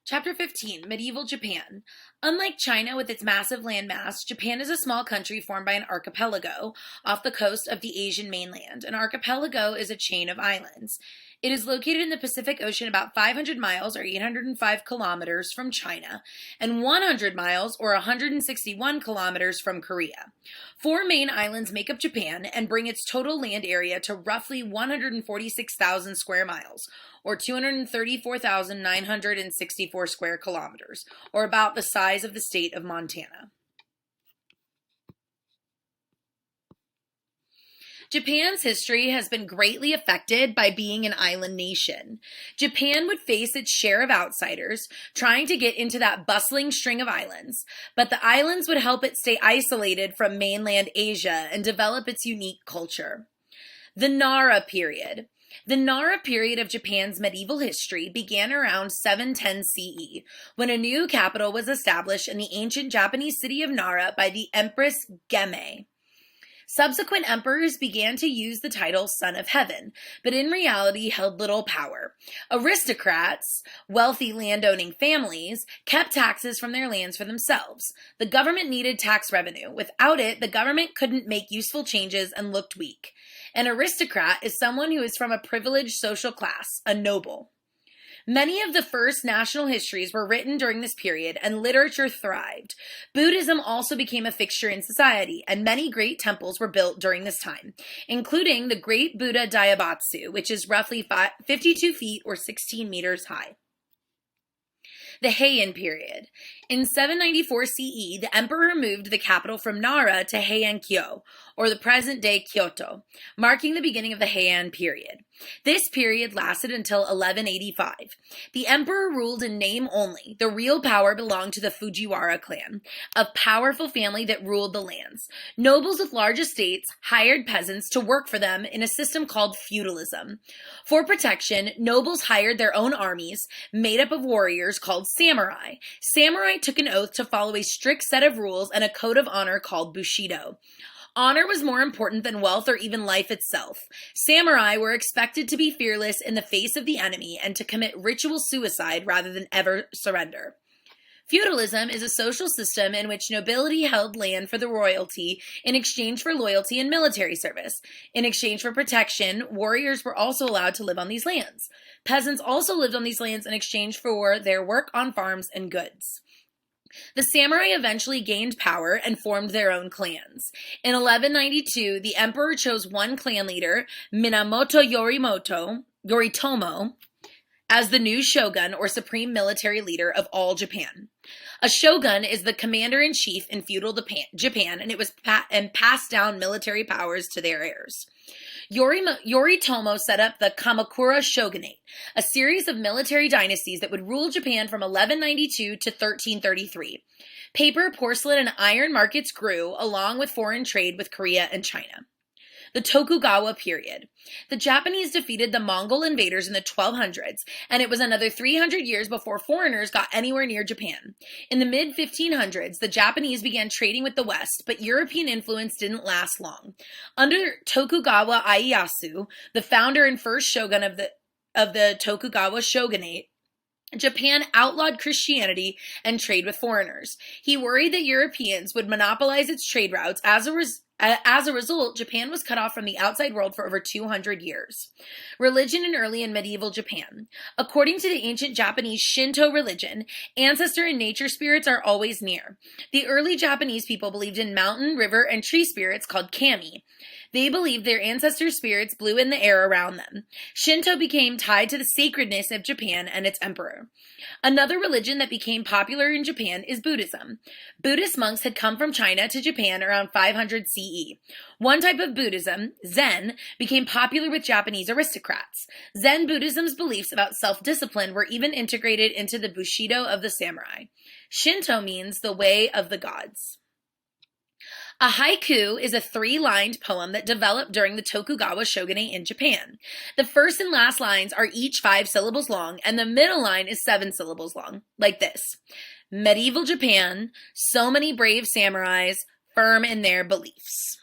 Chapter 15, Medieval Japan. Unlike China with its massive landmass, Japan is a small country formed by an archipelago off the coast of the Asian mainland. An archipelago is a chain of islands. It is located in the Pacific Ocean about 500 miles or 805 kilometers from China and 100 miles or 161 kilometers from Korea. Four main islands make up Japan and bring its total land area to roughly 146,000 square miles or 234,964 square kilometers, or about the size of the state of Montana. Japan's history has been greatly affected by being an island nation. Japan would face its share of outsiders trying to get into that bustling string of islands, but the islands would help it stay isolated from mainland Asia and develop its unique culture. The Nara period. The Nara period of Japan's medieval history began around 710 CE, when a new capital was established in the ancient Japanese city of Nara by the Empress Geme. Subsequent emperors began to use the title Son of Heaven, but in reality held little power. Aristocrats, wealthy landowning families, kept taxes from their lands for themselves. The government needed tax revenue. Without it, the government couldn't make useful changes and looked weak. An aristocrat is someone who is from a privileged social class, a noble. Many of the first national histories were written during this period, and literature thrived. Buddhism also became a fixture in society, and many great temples were built during this time, including the Great Buddha Daibatsu, which is roughly 52 feet or 16 meters high. The Heian Period. In 794 CE, the emperor moved the capital from Nara to Heian-kyo, or the present-day Kyoto, marking the beginning of the Heian Period. This period lasted until 1185. The emperor ruled in name only. The real power belonged to the Fujiwara clan, a powerful family that ruled the lands. Nobles with large estates hired peasants to work for them in a system called feudalism. For protection, nobles hired their own armies, made up of warriors called samurai. Samurai took an oath to follow a strict set of rules and a code of honor called Bushido. Honor was more important than wealth or even life itself. Samurai were expected to be fearless in the face of the enemy and to commit ritual suicide rather than ever surrender. Feudalism is a social system in which nobility held land for the royalty in exchange for loyalty and military service. In exchange for protection, warriors were also allowed to live on these lands. Peasants also lived on these lands in exchange for their work on farms and goods. The samurai eventually gained power and formed their own clans. In 1192, the emperor chose one clan leader, Minamoto Yoritomo, as the new shogun or supreme military leader of all Japan. A shogun is the commander-in-chief in feudal Japan, and it was passed down military powers to their heirs. Yoritomo set up the Kamakura Shogunate, a series of military dynasties that would rule Japan from 1192 to 1333. Paper, porcelain, and iron markets grew, along with foreign trade with Korea and China. The Tokugawa period. The Japanese defeated the Mongol invaders in the 1200s, and it was another 300 years before foreigners got anywhere near Japan. In the mid-1500s, the Japanese began trading with the West, but European influence didn't last long. Under Tokugawa Ieyasu, the founder and first shogun of the Tokugawa shogunate, Japan outlawed Christianity and trade with foreigners. He worried that Europeans would monopolize its trade routes. As a result, Japan was cut off from the outside world for over 200 years. Religion in early and medieval Japan. According to the ancient Japanese Shinto religion, ancestor and nature spirits are always near. The early Japanese people believed in mountain, river, and tree spirits called kami. They believed their ancestor spirits blew in the air around them. Shinto became tied to the sacredness of Japan and its emperor. Another religion that became popular in Japan is Buddhism. Buddhist monks had come from China to Japan around 500 CE. One type of Buddhism, Zen, became popular with Japanese aristocrats. Zen Buddhism's beliefs about self-discipline were even integrated into the Bushido of the samurai. Shinto means the way of the gods. A haiku is a three-lined poem that developed during the Tokugawa shogunate in Japan. The first and last lines are each 5 syllables long, and the middle line is 7 syllables long, like this. Medieval Japan, so many brave samurais, firm in their beliefs.